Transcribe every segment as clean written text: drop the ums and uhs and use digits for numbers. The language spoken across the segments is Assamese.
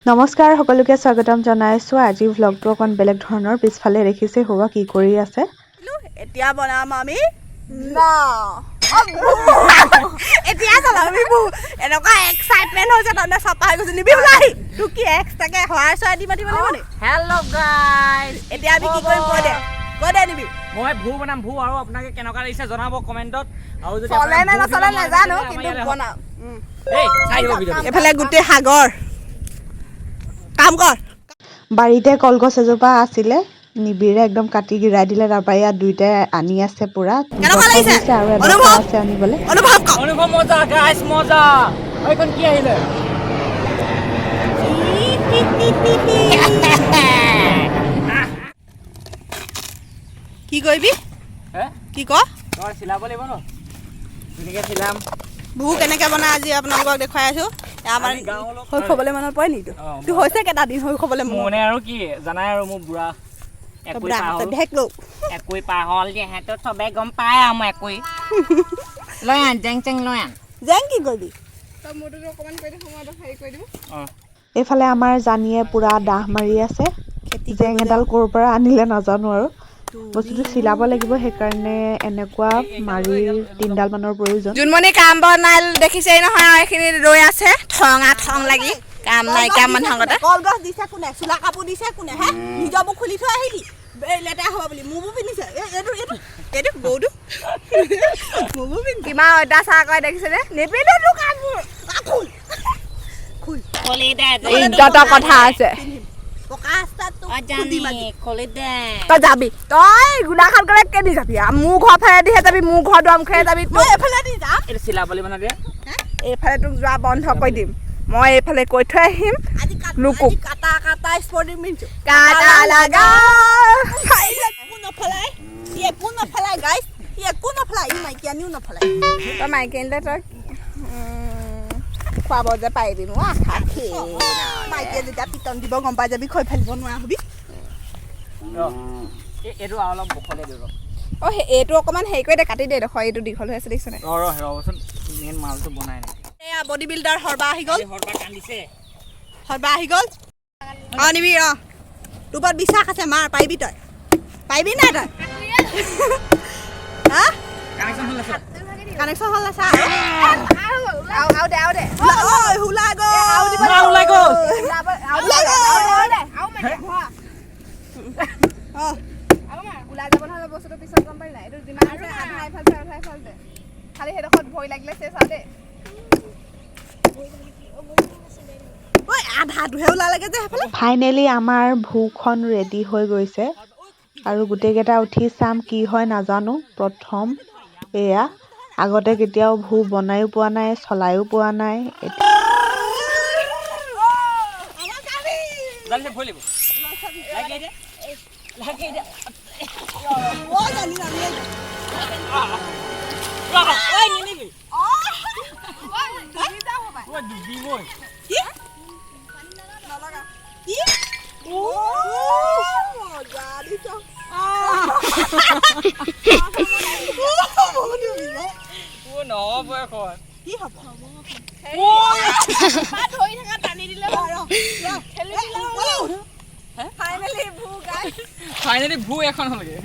নমস্কাৰ সকলোকে স্বাগতম জনাইছো। আজি ভ্লগটো অকণ বেলেগ ধৰণৰ। পিছফালে দেখিছে হোৱা কি কৰি আছে। এতিয়া বনাম আমি এতিয়া চলাবি এনেকুৱা এক্সাইটমেণ্ট হৈছে তাৰমানে চপাই গৈছে নিবি ওলাই তোক কি এক্সট্ৰাকে সহায় চৰাই দি মাতিব লাগিব নি? হেল্ল' গাইজ, এতিয়া আমি কি কৰিম কৈ দে নিবি। মই ভূ বনাম ভূ আৰু আপোনালোকে কেনেকুৱা লাগিছে জনাব কমেণ্টত। আৰু যদি চলে নে নচলে নাজানো কিন্তু বনাম। এই চাই দিব ভিডিঅ'টো। এইফালে গোটেই সাগৰ কাম কৰ। বাৰীতে কলগছ এজোপা আছিলে, নিবিৰে একদম কাটি গিৰাই দিলে। তাৰপৰা ইয়াত দুইটাই আনি আছে পুৰা। কেনেকুৱা লাগিছে আৰু এডোখৰ অনুভৱ আছে আনিবলৈ। অনুভৱ কৰ। অনুভৱ মজা গাইজ মজা। এইখন কি আহিলে? কি কৰিবি হে কি কৰ? তই চিলাব লাগিব ন, ধুনীয়াকৈ চিলাম। ভূ কেনেকৈ বনাই আজি আপোনালোকক দেখুৱাই আছো। আমাৰ আমি গাঁৱৰ লোক শৈশৱলৈ মনত পৰে নেকি? তোৰ হৈছে কেইটা দিন শৈশৱলৈ মনত? মানে আৰু কি জানাই আৰু মোৰ বুঢ়া একোই পাৰ হ'ল যিহেতু চবেই গম পায় আৰু মই একোই লৈ আন জেং চেং লৈ আন জেং কি কৰিবি? এইফালে আমাৰ জানিয়ে পুৰা দাহ মাৰি আছে। জেং এডাল ক'ৰ পৰা আনিলে নাজানো আৰু বস্তুটো চিলাব লাগিব, সেইকাৰণে এনেকুৱা মাৰি 3ডাল মানৰ প্ৰয়োজন। জোনমণি কাম বনাই দেখিছেই নহয়, এইখিনি ৰৈ আছে থং লাগি কাম নাই কাম মানুহৰ আগতে। কলগছ দিছে কোনে? চোলা কাপোৰ দিছে কোনে? হে নিজৰ মোক খুলি থৈ আহিলি লেতেৰা হ'ব বুলি। মোৰবোৰ পিন্ধিছে এইটো গৌটো মোৰবোৰ পিন্ধি কিমান অত্যাচাৰ কৰে দেখিছেনে? নিপিন্ধো তোৰ কাপোৰ ইজ্জতৰ কথা আছে। তই যাবি, তই গোলাঘাট গ'লে কেদি যাবি? মোৰ ঘৰ ফালেদিহে যাবি, মোৰ ঘৰ দুৱাৰমুখেৰে যাবি। তই এইফালেদি যা। এইটো চিলাব লাগিব নহয় দিয়া। এইফালে তোক যোৱা বন্ধ কৰি দিম মই। এইফালে কৈ থৈ আহিম লোকো তই মাইকী আনিলে তই খুৱাব যে পাৰিবি মোৰ আশা মাইকীয়ে যেতিয়া পিটন দিব গম পাই যাবি, খৈ ফালিব নোৱাৰা হবি। এইটো অলপ বখলে দিব। এইটো অকণমান হেৰি কৰি দে, কাটি দে ডোখৰ। এইটো দীঘল হৈ আছে দেখিছ নাই? ৰ'বচোন, মেইন মালটো বনাই নাই। এয়া বডি বিল্ডাৰ সৰ্বা আহি গ'ল। কান্দিছে সৰ্বা আহি গ'ল। নিবি তোৰ ওপৰত বিশ্বাস আছে, মাৰ পাৰিবি। তই পাৰিবি নাই? তই হা কানেকশ্যন হ'ল আছে ওলাই যাব নহ'লে বস্তুটো পিছত গম পালি নাই? এইটো যিমান আছে আধা এফাল দে, খালি সেইডোখৰত ভৰি লাগিলে চেচ আৰু দেই। আধাটোহে ওলালেগে যে সেইফালে। ফাইনেলি আমাৰ ভূখন ৰেডি হৈ গৈছে আৰু গোটেইকেইটা উঠি চাম কি হয় নাজানো। প্ৰথম এয়া, আগতে কেতিয়াও ভূ বনায়ো পোৱা নাই, চলায়ো পোৱা নাই। ফাইনেলি ভূ এখন হ'লগে।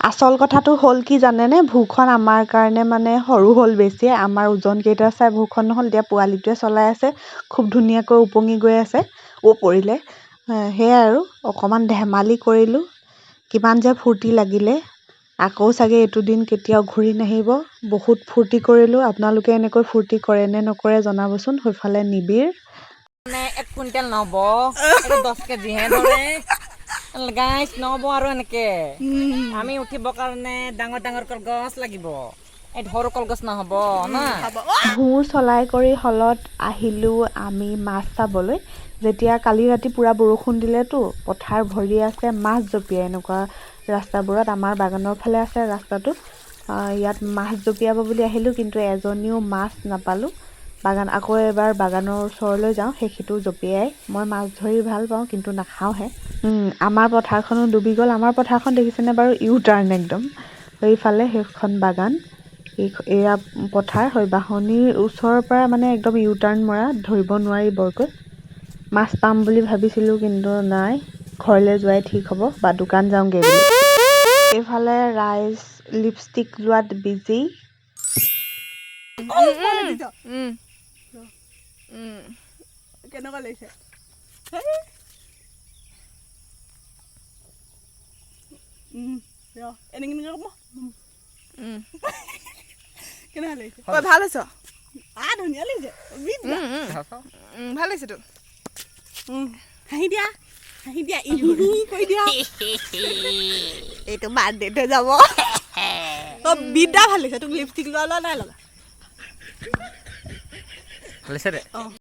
আচল কথাটো হ'ল কি জানেনে? ভূখন আমাৰ কাৰণে মানে সৰু হ'ল বেছি। আমাৰ ওজন কেইটা চাই ভূখন নহ'ল। এতিয়া পোৱালিটোৱে চলাই আছে, খুব ধুনীয়াকৈ উপঙি গৈ আছে। পৰিলে সেয়াই আৰু অকণমান ধেমালি কৰিলোঁ। কিমান যে ফূৰ্তি লাগিলে। আকৌ চাগে এইটো দিন কেতিয়াও ঘূৰি নাহিব। বহুত ফূৰ্তি কৰিলোঁ। আপোনালোকে এনেকৈ ফূৰ্তি কৰে নে নকৰে জনাবচোন। সেইফালে নিবিৰ মানে 1 কুইণ্টেল নহ'ব এইটো 10 কেজিহে ধৰে গাইছ নহ'ব আৰু এনেকে আমি উঠিবৰ কাৰণে ডাঙৰ ডাঙৰ কলগছ লাগিব এই সৰু কলগছ নহ'ব না ভূৰ চলাই কৰি হলত আহিলোঁ আমি মাছ চাবলৈ যেতিয়া কালি ৰাতি পূৰা বৰষুণ দিলেতো পথাৰ ভৰি আছে মাছ জঁপিয়াই এনেকুৱা ৰাস্তাবোৰত আমাৰ বাগানৰ ফালে আছে ৰাস্তাটো ইয়াত মাছ জঁপিয়াব বুলি আহিলোঁ কিন্তু এজনীও মাছ নাপালোঁ বাগান আকৌ এবাৰ বাগানৰ ওচৰলৈ যাওঁ সেইখিনিতো জঁপিয়াই মই মাছ ধৰি ভাল পাওঁ কিন্তু নাখাওঁহে আমাৰ পথাৰখনো ডুবি গ'ল আমাৰ পথাৰখন দেখিছেনে বাৰু ইউ টাৰ্ণ একদম সেইফালে সেইখন বাগান এয়া পথাৰ হয় বাহনিৰ ওচৰৰ পৰা মানে একদম ইউ টাৰ্ণ মৰা ধৰিব নোৱাৰি বৰকৈ মাছ পাম বুলি ভাবিছিলোঁ কিন্তু নাই ঘৰলৈ যোৱাই ঠিক হ'ব বা দোকান যাওঁগৈ বুলি এইফালে ৰাইজ লিপষ্টিক লোৱাত বিজি কেনেকুৱা লাগিছে কেনেকুৱা লাগিছে ভাল হৈছ ধুনীয়া লাগিছে ভাল লাগিছেতো হাঁহি দিয়া কৈ দিয়া এইটো বাৰ্থডেতে যাব বিদ্যা ভাল লাগিছে তোক লিপষ্টিক লোৱা নাই লগা ভালিছে দে